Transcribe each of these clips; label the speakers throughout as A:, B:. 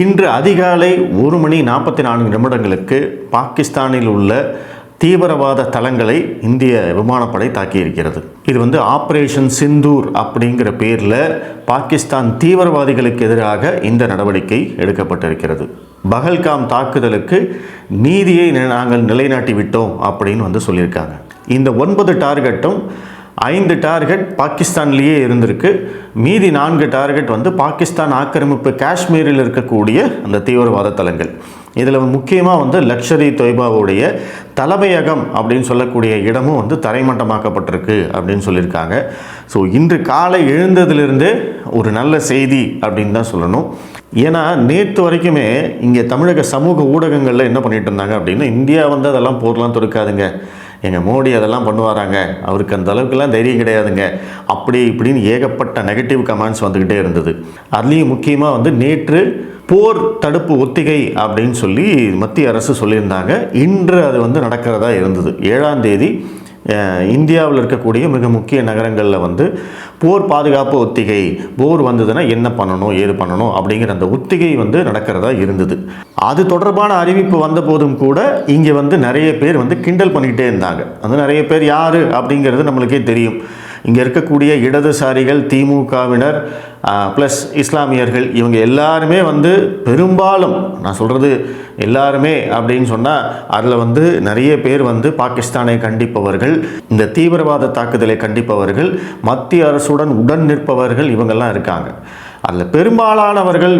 A: இன்று அதிகாலை 1:44 பாகிஸ்தானில் உள்ள தீவிரவாத தளங்களை இந்திய விமானப்படை தாக்கியிருக்கிறது. இது ஆப்ரேஷன் சிந்தூர் அப்படிங்கிற பேரில் பாகிஸ்தான் தீவிரவாதிகளுக்கு எதிராக இந்த நடவடிக்கை எடுக்கப்பட்டிருக்கிறது. பஹல்காம் தாக்குதலுக்கு நீதியை நாங்கள் நிலைநாட்டி விட்டோம் அப்படின்னு சொல்லியிருக்காங்க. இந்த 9 டார்கெட்டும் 5 டார்கெட் பாகிஸ்தான்லேயே இருந்திருக்கு. மீதி 4 டார்கெட் பாகிஸ்தான் ஆக்கிரமிப்பு காஷ்மீரில் இருக்கக்கூடிய அந்த தீவிரவாத தலங்கள். இதில் முக்கியமாக லக்ஷர்-இ தொய்பாவுடைய தலைமையகம் அப்படின்னு சொல்லக்கூடிய இடமும் தரைமட்டமாக்கப்பட்டிருக்கு அப்படின்னு சொல்லியிருக்காங்க. ஸோ இன்று காலை எழுந்ததிலிருந்து ஒரு நல்ல செய்தி அப்படின்னு தான் சொல்லணும். ஏன்னா நேற்று வரைக்குமே இங்கே தமிழக சமூக ஊடகங்களில் என்ன பண்ணிட்டு இருந்தாங்க அப்படின்னா, இந்தியா அதெல்லாம் போர்லாம் தொடுக்காதுங்க, எங்கள் மோடி அதெல்லாம் பண்ணுவாராங்க, அவருக்கு அந்த அளவுக்குலாம் தைரியம் கிடையாதுங்க, அப்படி இப்படின்னு ஏகப்பட்ட நெகட்டிவ் கமெண்ட்ஸ் வந்துக்கிட்டே இருந்தது. அதுலேயும் முக்கியமாக நேற்று போர் தடுப்பு ஒத்திகை அப்படின்னு சொல்லி மத்திய அரசு சொல்லியிருந்தாங்க. இன்று அது நடக்கிறதா இருந்தது. 7ஆம் தேதி இந்தியாவில் இருக்கக்கூடிய மிக முக்கிய நகரங்களில் போர் பாதுகாப்பு ஒத்திகை, போர் வந்ததுன்னா என்ன பண்ணணும் ஏது பண்ணணும் அப்படிங்கிற அந்த ஒத்திகை நடக்கிறதா இருந்தது. அது தொடர்பான அறிவிப்பு வந்த போதும் கூட இங்கே நிறைய பேர் கிண்டல் பண்ணிக்கிட்டே இருந்தாங்க. நிறைய பேர் யார் அப்படிங்கிறது நம்மளுக்கே தெரியும். இங்கே இருக்கக்கூடிய இடதுசாரிகள், திமுகவினர் ப்ளஸ் இஸ்லாமியர்கள், இவங்க எல்லாருமே பெரும்பாலும், நான் சொல்கிறது எல்லாருமே அப்படின்னு சொன்னால் அதில் நிறைய பேர் பாகிஸ்தானை கண்டிப்பவர்கள், இந்த தீவிரவாத தாக்குதலை கண்டிப்பவர்கள், மத்திய அரசுடன் உடன் நிற்பவர்கள், இவங்கெல்லாம் இருக்காங்க. அதில் பெரும்பாலானவர்கள்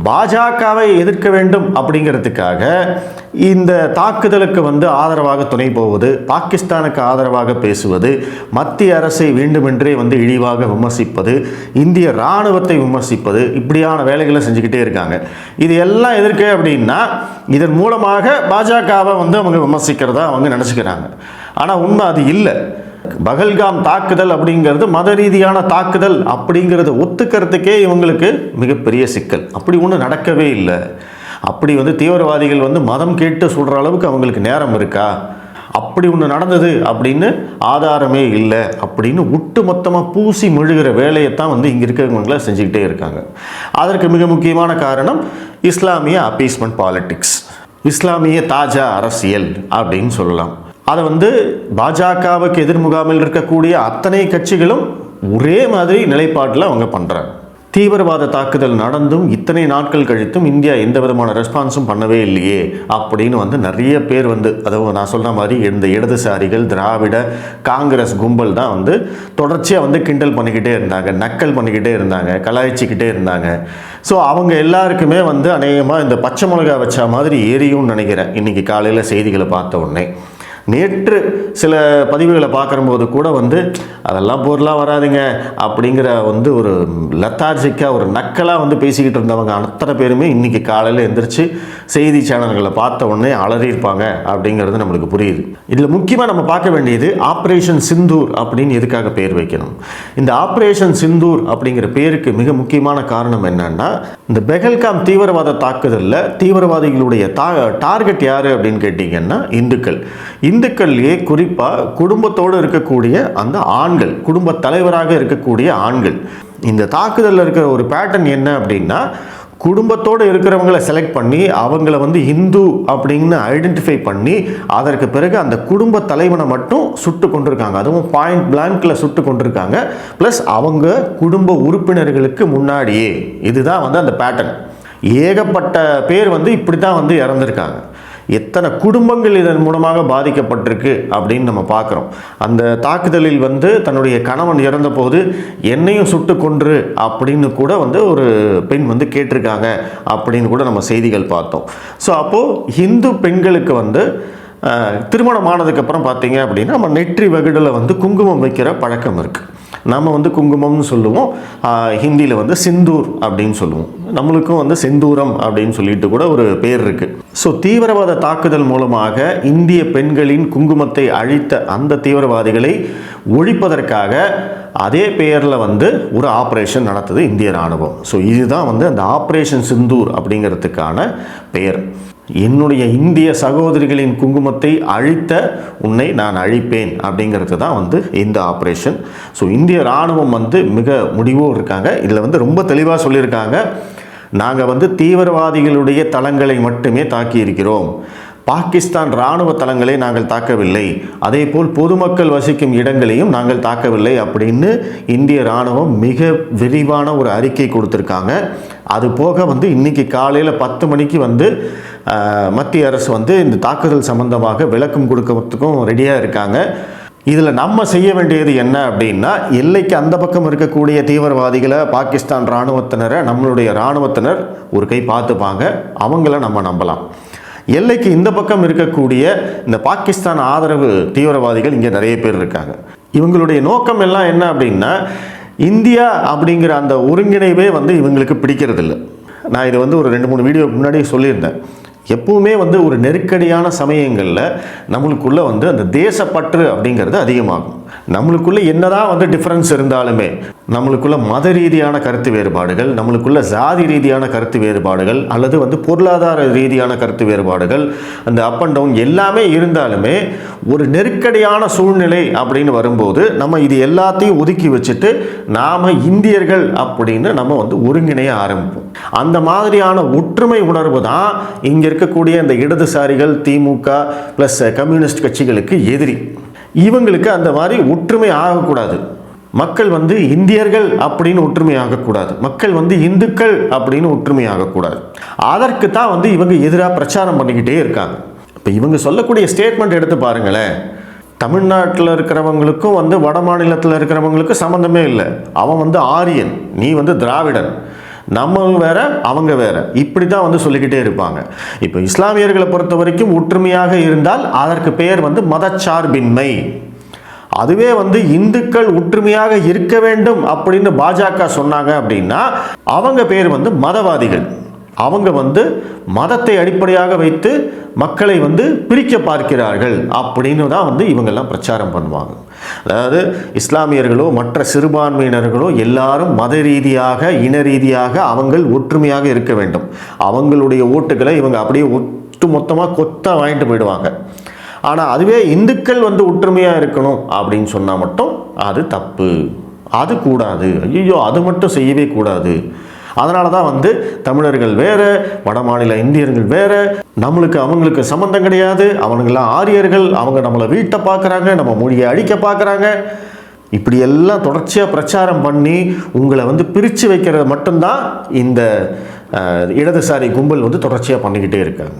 A: பாஜகவை எதிர்க்க வேண்டும் அப்படிங்கிறதுக்காக இந்த தாக்குதலுக்கு ஆதரவாக துணை போவது, பாகிஸ்தானுக்கு ஆதரவாக பேசுவது, மத்திய அரசை வேண்டுமென்றே இழிவாக விமர்சிப்பது, இந்திய இராணுவத்தை விமர்சிப்பது, இப்படியான வேலைகளை செஞ்சுக்கிட்டே இருக்காங்க. இது எல்லாம் எதிர்க்க அப்படின்னா இதன் மூலமாக பாஜகவை அவங்க விமர்சிக்கிறதா அவங்க நினச்சிக்கிறாங்க. ஆனால் உண்மை அது இல்லை. பஹல்காம் தாக்குதல் அப்படிங்கிறது மத ரீதியான தாக்குதல் அப்படிங்கிறத ஒத்துக்கிறதுக்கே இவங்களுக்கு மிகப்பெரிய சிக்கல். அப்படி ஒன்றும் நடக்கவே இல்லை. அப்படி தீவிரவாதிகள் மதம் கேட்டு சொல்கிற அளவுக்கு அவங்களுக்கு நேரம் இருக்கா? அப்படி ஒன்று நடந்தது அப்படின்னு ஆதாரமே இல்லை அப்படின்னு ஒட்டு மொத்தமாக பூசி மெழுகிற வேலையைத்தான் இங்கே இருக்கிறவங்கள செஞ்சுக்கிட்டே இருக்காங்க. அதற்கு மிக முக்கியமான காரணம் இஸ்லாமிய அப்பீஸ்மெண்ட் பாலிட்டிக்ஸ், இஸ்லாமிய தாஜா அரசியல் அப்படின்னு சொல்லலாம். அதை பாஜகவுக்கு எதிர்முகாமில் இருக்கக்கூடிய அத்தனை கட்சிகளும் ஒரே மாதிரி நிலைப்பாட்டில் அவங்க பண்ணுறாங்க. தீவிரவாத தாக்குதல் நடந்தும் இத்தனை நாட்கள் கழித்தும் இந்தியா எந்த விதமான ரெஸ்பான்ஸும் பண்ணவே இல்லையே அப்படின்னு நிறைய பேர் அதாவது நான் சொல்கிற மாதிரி இந்த இடதுசாரிகள், திராவிட காங்கிரஸ் கும்பல் தான் தொடர்ச்சியாக கிண்டல் பண்ணிக்கிட்டே இருந்தாங்க, நக்கல் பண்ணிக்கிட்டே இருந்தாங்க, கலாய்ச்சிக்கிட்டே இருந்தாங்க. ஸோ அவங்க எல்லாருக்குமே அநேகமாக இந்த பச்சை மிளகா வச்ச மாதிரி ஏறியும்னு நினைக்கிறேன். இன்றைக்கி காலையில் செய்திகளை பார்த்த உடனே, நேற்று சில பதிவுகளை பார்க்கும்போது கூட அதெல்லாம் போர்லாம் வராதுங்க அப்படிங்கிற ஒரு லத்தார்ஜிக்காக ஒரு நக்கலாக பேசிக்கிட்டு இருந்தவங்க அத்தனை பேருமே இன்றைக்கி காலையில் எந்திரிச்சு செய்தி சேனல்களை பார்த்த உடனே அலறியிருப்பாங்க அப்படிங்கிறது நம்மளுக்கு புரியுது. இதில் முக்கியமாக நம்ம பார்க்க வேண்டியது ஆப்ரேஷன் சிந்தூர் அப்படின்னு எதுக்காக பேர் வைக்கணும். இந்த ஆப்ரேஷன் சிந்தூர் அப்படிங்கிற பேருக்கு மிக முக்கியமான காரணம் என்னன்னா, இந்த பெஹல்காம் தீவிரவாத தாக்குதலில் தீவிரவாதிகளுடைய டார்கெட் யார் அப்படின்னு கேட்டிங்கன்னா இந்துக்கள்லேயே குறிப்பாக குடும்பத்தோடு இருக்கக்கூடிய அந்த ஆண்கள், குடும்ப தலைவராக இருக்கக்கூடிய ஆண்கள். இந்த தாக்குதலில் இருக்கிற ஒரு பேட்டர்ன் என்ன அப்படின்னா, குடும்பத்தோடு இருக்கிறவங்களை செலக்ட் பண்ணி அவங்கள இந்து அப்படின்னு ஐடென்டிஃபை பண்ணி அதற்கு பிறகு அந்த குடும்ப தலைவனை மட்டும் சுட்டு கொண்டிருக்காங்க. அதுவும் பாயிண்ட் பிளாங்க்ல சுட்டு கொண்டிருக்காங்க. ப்ளஸ் அவங்க குடும்ப உறுப்பினர்களுக்கு முன்னாடியே. இதுதான் அந்த பேட்டர்ன். ஏகப்பட்ட பேர் இப்படி தான் இறந்துருக்காங்க. எத்தனை குடும்பங்கள் இதன் மூலமாக பாதிக்கப்பட்டிருக்கு அப்படின்னு நம்ம பார்க்குறோம். அந்த தாக்குதலில் தன்னுடைய கணவன் இறந்த போது என்னையும் சுட்டு கொன்று அப்படின்னு கூட ஒரு பெண் கேட்டிருக்காங்க அப்படின்னு கூட நம்ம செய்திகள் பார்த்தோம். ஸோ அப்போது இந்து பெண்களுக்கு திருமணமானதுக்கப்புறம் பார்த்தீங்க அப்படின்னா நம்ம நெற்றி வகுடில் குங்குமம் வைக்கிற பழக்கம் இருக்குது. நம்ம குங்குமம்னு சொல்லுவோம், ஹிந்தியில் சிந்தூர் அப்படின்னு சொல்லுவோம். நம்மளுக்கும் செந்தூரம் அப்படின்னு சொல்லிட்டு கூட ஒரு பேர் இருக்குது. ஸோ தீவிரவாத தாக்குதல் மூலமாக இந்திய பெண்களின் குங்குமத்தை அழித்த அந்த தீவிரவாதிகளை ஒழிப்பதற்காக அதே பெயரில் ஒரு ஆப்ரேஷன் நடத்துது இந்திய இராணுவம். ஸோ இதுதான் அந்த ஆப்ரேஷன் சிந்தூர் அப்படிங்கிறதுக்கான பெயர். என்னுடைய இந்திய சகோதரிகளின் குங்குமத்தை அழித்த உன்னை நான் அழிப்பேன் அப்படிங்கிறது தான் இந்த ஆப்ரேஷன். ஸோ இந்திய இராணுவம் மிக முடிவோடு இருக்காங்க. இதில் ரொம்ப தெளிவாக சொல்லியிருக்காங்க, நாங்கள் வந்து தீவிரவாதிகளுடைய தளங்களை மட்டுமே தாக்கி இருக்கிறோம். பாகிஸ்தான் இராணுவ தளங்களை நாங்கள் தாக்கவில்லை, அதே போல் பொதுமக்கள் வசிக்கும் இடங்களையும் நாங்கள் தாக்கவில்லை அப்படின்னு இந்திய இராணுவம் மிக விரிவான ஒரு அறிக்கை கொடுத்துருக்காங்க. அது போக வந்து இன்றைக்கி காலையில் 10 மணிக்கு வந்து மத்திய அரசு வந்து இந்த தாக்குதல் சம்பந்தமாக விளக்கம் கொடுக்கறதுக்கும் ரெடியாக இருக்காங்க. இதில் நம்ம செய்ய வேண்டியது என்ன அப்படின்னா, எல்லைக்கு அந்த பக்கம் இருக்கக்கூடிய தீவிரவாதிகளை, பாகிஸ்தான் இராணுவத்தினரை நம்மளுடைய இராணுவத்தினர் ஒரு கை பார்த்துப்பாங்க, அவங்கள நம்ம நம்பலாம். எல்லைக்கு இந்த பக்கம் இருக்கக்கூடிய இந்த பாகிஸ்தான் ஆதரவு தீவிரவாதிகள் இங்கே நிறைய பேர் இருக்காங்க. இவங்களுடைய நோக்கம் எல்லாம் என்ன அப்படின்னா, இந்தியா அப்படிங்கிற அந்த ஒருங்கிணைவே வந்து இவங்களுக்கு பிடிக்கிறதில்ல. நான் இது வந்து ஒரு 2-3 வீடியோ முன்னாடி சொல்லியிருந்தேன். எப்பவுமே வந்து ஒரு நெருக்கடியான சமயங்களில் நம்மளுக்குள்ளே வந்து அந்த தேசப்பற்று அப்படிங்கிறது அதிகமாகும். நம்மளுக்குள்ளே என்னதான் வந்து டிஃப்ரென்ஸ் இருந்தாலுமே, நம்மளுக்குள்ள மத ரீதியான கருத்து வேறுபாடுகள், நம்மளுக்குள்ள ஜாதி ரீதியான கருத்து வேறுபாடுகள், அல்லது வந்து பொருளாதார ரீதியான கருத்து வேறுபாடுகள், அந்த அப் அண்ட் டவுன் எல்லாமே இருந்தாலுமே ஒரு நெருக்கடியான சூழ்நிலை அப்படின்னு வரும்போது நம்ம இது எல்லாத்தையும் ஒதுக்கி வச்சுட்டு நாம் இந்தியர்கள் அப்படின்னு நம்ம வந்து ஒருங்கிணைய ஆரம்பிப்போம். அந்த மாதிரியான ஒற்றுமை உணர்வு தான் இங்கே இருக்கக்கூடிய இந்த இடதுசாரிகள், திமுக ப்ளஸ் கம்யூனிஸ்ட் கட்சிகளுக்கு எதிரி. இவங்களுக்கு அந்த மாதிரி ஒற்றுமை ஆகக்கூடாது. மக்கள் வந்து இந்தியர்கள் அப்படின்னு ஒற்றுமை ஆகக்கூடாது, மக்கள் வந்து இந்துக்கள் அப்படின்னு ஒற்றுமை ஆகக்கூடாது. அதற்கு தான் வந்து இவங்க எதிராக பிரச்சாரம் பண்ணிக்கிட்டே இருக்காங்க. இப்போ இவங்க சொல்லக்கூடிய ஸ்டேட்மெண்ட் எடுத்து பாருங்களேன். தமிழ்நாட்டில் இருக்கிறவங்களுக்கும் வந்து வட மாநிலத்தில் இருக்கிறவங்களுக்கும் சம்மந்தமே இல்லை. அவன் வந்து ஆரியன், நீ வந்து திராவிடன், நம்ம வேற அவங்க வேற, இப்படி தான் வந்து சொல்லிக்கிட்டே இருப்பாங்க. இப்போ இஸ்லாமியர்களை பொறுத்த வரைக்கும் ஒற்றுமையாக இருந்தால் அதற்கு பெயர் வந்து மதச்சார்பின்மை. அதுவே வந்து இந்துக்கள் ஒற்றுமையாக இருக்க வேண்டும் அப்படின்னு பாஜக சொன்னாங்க அப்படின்னா அவங்க பேர் வந்து மதவாதிகள். அவங்க வந்து மதத்தை அடிப்படையாக வைத்து மக்களை வந்து பிரிக்க பார்க்கிறார்கள் அப்படின்னு தான் வந்து இவங்கெல்லாம் பிரச்சாரம் பண்ணுவாங்க. அதாவது இஸ்லாமியர்களோ மற்ற சிறுபான்மையினர்களோ எல்லாரும் மத ரீதியாக, இன ரீதியாக அவங்கள் ஒற்றுமையாக இருக்க வேண்டும். அவங்களுடைய ஓட்டுகளை இவங்க அப்படியே ஒட்டு மொத்தமாக கொத்த வாங்கிட்டு போயிடுவாங்க. ஆனால் அதுவே இந்துக்கள் வந்து ஒற்றுமையாக இருக்கணும் அப்படின்னு சொன்னால் மட்டும் அது தப்பு, அது கூடாது, ஐயோ அது மட்டும் செய்யவே கூடாது. அதனால தான் வந்து தமிழர்கள் வேறு, வட மாநில இந்தியர்கள் வேறு, நம்மளுக்கு அவங்களுக்கு சம்மந்தம் கிடையாது, அவனுங்களாம் ஆரியர்கள், அவங்க நம்மளை வீட்டை பார்க்குறாங்க, நம்ம மொழியை அழிக்க பார்க்குறாங்க, இப்படியெல்லாம் தொடர்ச்சியாக பிரச்சாரம் பண்ணி உங்களை வந்து பிரித்து வைக்கிறது மட்டும்தான் இந்த இடதுசாரி கும்பல் வந்து தொடர்ச்சியாக பண்ணிக்கிட்டே இருக்காங்க.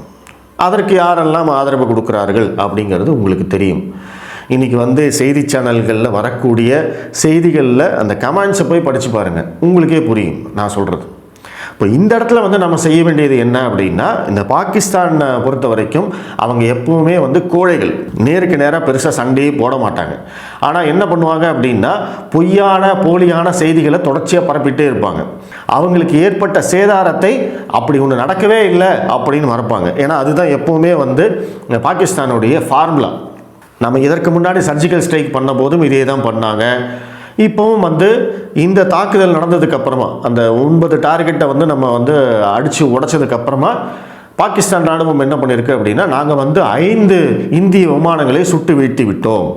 A: அதற்கு யாரெல்லாம் ஆதரவு கொடுக்குறார்கள் அப்படிங்கிறது உங்களுக்கு தெரியும். இன்றைக்கி வந்து செய்தி சேனல்களில் வரக்கூடிய செய்திகளில் அந்த கமெண்ட்ஸை போய் படித்து பாருங்கள், உங்களுக்கே புரியும் நான் சொல்கிறது. இப்போ இந்த இடத்துல வந்து நம்ம செய்ய வேண்டியது என்ன அப்படின்னா, இந்த பாகிஸ்தானை பொறுத்த வரைக்கும் அவங்க எப்பவுமே வந்து கோழைகள், நேருக்கு நேராக பெருசாக சண்டையே போட மாட்டாங்க. ஆனால் என்ன பண்ணுவாங்க அப்படின்னா, பொய்யான போலியான செய்திகளை தொடர்ச்சியாக பரப்பிட்டே இருப்பாங்க. அவங்களுக்கு ஏற்பட்ட சேதாரத்தை அப்படி ஒன்று நடக்கவே இல்லை அப்படின்னு மறப்பாங்க. ஏன்னா அதுதான் எப்பவுமே வந்து பாகிஸ்தானுடைய ஃபார்முலா. நம்ம இதற்கு முன்னாடி சர்ஜிக்கல் ஸ்ட்ரைக் பண்ண போதும் இதே தான் பண்ணாங்க. இப்போவும் வந்து இந்த தாக்குதல் நடந்ததுக்கப்புறமா அந்த 9 டார்கெட்டை வந்து நம்ம வந்து அடித்து உடைச்சதுக்கப்புறமா பாகிஸ்தான் ராணுவம் என்ன பண்ணியிருக்கு அப்படின்னா, நாங்கள் வந்து 5 இந்திய விமானங்களை சுட்டு வீழ்த்தி விட்டோம்,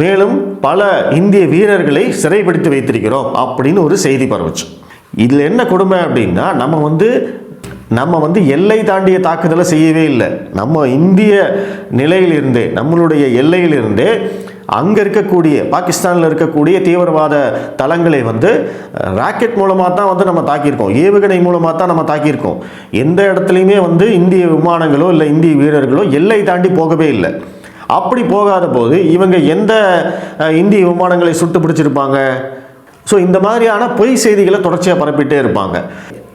A: மேலும் பல இந்திய வீரர்களை சிறைப்படுத்தி வைத்திருக்கிறோம் அப்படின்னு ஒரு செய்தி பரவுச்சு. இதில் என்ன கொடுமை அப்படின்னா, நம்ம வந்து எல்லை தாண்டிய தாக்குதலை செய்யவே இல்லை. நம்ம இந்திய நிலையிலிருந்தே, நம்மளுடைய எல்லையிலிருந்தே அங்கே இருக்கக்கூடிய பாகிஸ்தானில் இருக்கக்கூடிய தீவிரவாத தளங்களை வந்து ராக்கெட் மூலமாக தான் வந்து நம்ம தாக்கியிருக்கோம், ஏவுகணை மூலமாக தான் நம்ம தாக்கியிருக்கோம். எந்த இடத்துலையுமே வந்து இந்திய விமானங்களோ இல்லை இந்திய வீரர்களோ எல்லை தாண்டி போகவே இல்லை. அப்படி போகாத போது இவங்க எந்த இந்திய விமானங்களை சுட்டு பிடிச்சிருப்பாங்க? ஸோ இந்த மாதிரியான பொய் செய்திகளை தொடர்ச்சியாக பரப்பிட்டே இருப்பாங்க.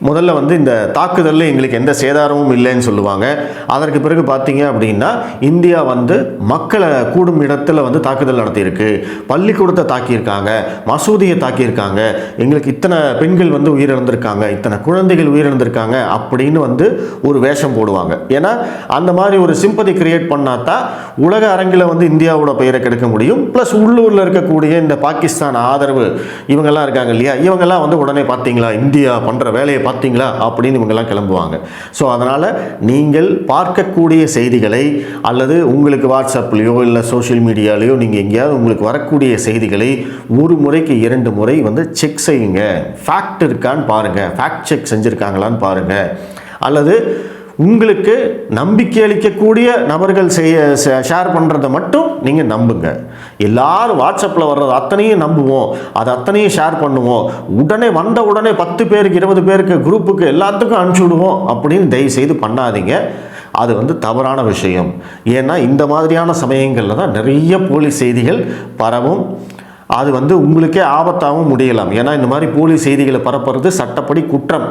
A: முதல்ல வந்து இந்த தாக்குதலில் எங்களுக்கு எந்த சேதாரமும் இல்லைன்னு சொல்லுவாங்க. அதற்கு பிறகு பார்த்தீங்க அப்படின்னா, இந்தியா வந்து மக்களை கூடும் இடத்துல வந்து தாக்குதல் நடத்தியிருக்கு, பள்ளிக்கூடத்தை தாக்கியிருக்காங்க, மசூதியை தாக்கியிருக்காங்க, எங்களுக்கு இத்தனை பெண்கள் வந்து உயிரிழந்திருக்காங்க, இத்தனை குழந்தைகள் உயிரிழந்திருக்காங்க அப்படின்னு வந்து ஒரு வேஷம் போடுவாங்க. ஏன்னா அந்த மாதிரி ஒரு சிம்பதி கிரியேட் பண்ணாதான் உலக அரங்கில் வந்து இந்தியாவோட பெயரை கெடுக்க முடியும். ப்ளஸ் உள்ளூரில் இருக்கக்கூடிய இந்த பாகிஸ்தான் ஆதரவு இவங்கெல்லாம் இருக்காங்க இல்லையா, இவங்கெல்லாம் வந்து உடனே பார்த்தீங்களா இந்தியா பண்ணுற வேலையை பார்த்தீங்களா அப்படின்னு இவங்கெல்லாம் கிளம்புவாங்க. ஸோ அதனால் நீங்கள் பார்க்கக்கூடிய செய்திகளை அல்லது உங்களுக்கு வாட்ஸ்அப்லேயோ இல்லை சோஷியல் மீடியாலேயோ நீங்கள் எங்கேயாவது உங்களுக்கு வரக்கூடிய செய்திகளை ஒரு முறைக்கு 2 முறை வந்து செக் செய்யுங்க. ஃபேக்ட் இருக்கான்னு பாருங்கள், ஃபேக்ட் செக் செஞ்சுருக்காங்களான்னு பாருங்கள். அல்லது உங்களுக்கு நம்பிக்கை அளிக்கக்கூடிய நபர்கள் ஷேர் பண்ணுறதை மட்டும் நீங்கள் நம்புங்க. எல்லாரும் வாட்ஸ்அப்பில் வர்றது அத்தனையும் நம்புவோம், அது அத்தனையும் ஷேர் பண்ணுவோம், உடனே வந்த உடனே 10 பேருக்கு 20 பேருக்கு குரூப்புக்கு எல்லாத்துக்கும் அனுப்பிச்சி விடுவோம் அப்படின்னு தயவுசெய்து பண்ணாதீங்க. அது வந்து தவறான விஷயம். ஏன்னா இந்த மாதிரியான சமயங்களில் தான் நிறைய போலி செய்திகள் பரவும். அது வந்து உங்களுக்கே ஆபத்தாகவும் முடியலாம். ஏன்னா இந்த மாதிரி போலி செய்திகளை பரப்புறது சட்டப்படி குற்றம்.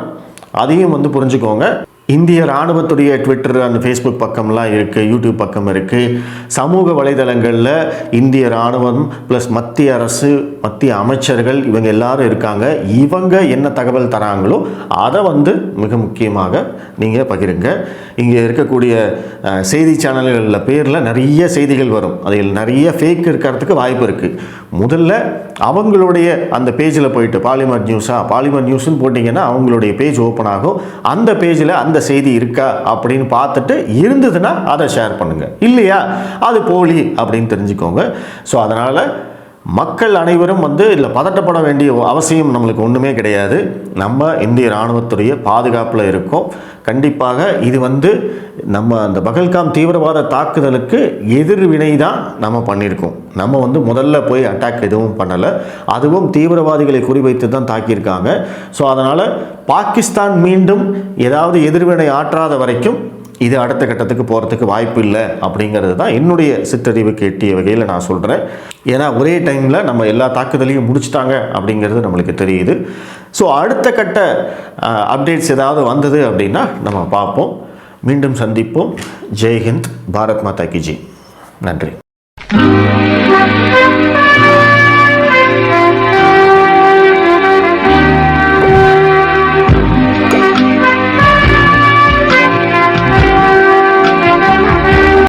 A: அதையும் வந்து புரிஞ்சுக்கோங்க. இந்திய இராணுவத்துடைய ட்விட்டர் அண்ட் ஃபேஸ்புக் பக்கம்லாம் இருக்குது, யூடியூப் பக்கம் இருக்குது. சமூக வலைதளங்களில் இந்திய இராணுவம் ப்ளஸ் மத்திய அரசு, மத்திய அமைச்சர்கள் இவங்க எல்லாரும் இருக்காங்க. இவங்க என்ன தகவல் தராங்களோ அதை வந்து மிக முக்கியமாக நீங்கள் பகிருங்க. இங்கே இருக்கக்கூடிய செய்தி சேனல்களில் பேரில் நிறைய செய்திகள் வரும், அதில் நிறைய ஃபேக் இருக்கிறதுக்கு வாய்ப்பு இருக்குது. முதல்ல அவங்களுடைய அந்த பேஜில் போயிட்டு பாலிமர் நியூஸ்ன்னு போட்டிங்கன்னா அவங்களுடைய பேஜ் ஓப்பன் ஆகும். அந்த பேஜில் அந்த செய்தி இருக்கா அப்படின்னு பார்த்துட்டு இருந்ததுன்னா அதை ஷேர் பண்ணுங்க, இல்லையா அது போலி அப்படின்னு தெரிஞ்சுக்கோங்க. ஸோ அதனால் மக்கள் அனைவரும் வந்து இதில் பதட்டப்பட வேண்டிய அவசியம் நம்மளுக்கு ஒன்றுமே கிடையாது. நம்ம இந்திய இராணுவத்துடைய பாதுகாப்பில் இருக்கோம். கண்டிப்பாக இது வந்து நம்ம அந்த பகல்காம் தீவிரவாத தாக்குதலுக்கு எதிர்வினை தான் நம்ம பண்ணியிருக்கோம். நம்ம வந்து முதல்ல போய் அட்டாக் எதுவும் பண்ணலை, அதுவும் தீவிரவாதிகளை குறிவைத்து தான் தாக்கியிருக்காங்க. ஸோ அதனால் பாகிஸ்தான் மீண்டும் ஏதாவது எதிர்வினை ஆற்றாத வரைக்கும் இது அடுத்த கட்டத்துக்கு போகிறதுக்கு வாய்ப்பு இல்லை அப்படிங்கிறது தான் என்னுடைய சிற்றறிவுக்கு எட்டிய வகையில் நான் சொல்கிறேன். ஏன்னா ஒரே டைமில் நம்ம எல்லா தாக்குதலையும் முடிச்சிட்டாங்க அப்படிங்கிறது நம்மளுக்கு தெரியுது. ஸோ அடுத்த கட்ட அப்டேட்ஸ் ஏதாவது வந்தது அப்படின்னா நம்ம பார்ப்போம். மீண்டும் சந்திப்போம். ஜெய்ஹிந்த், பாரத் மாதா கி ஜெய். நன்றி.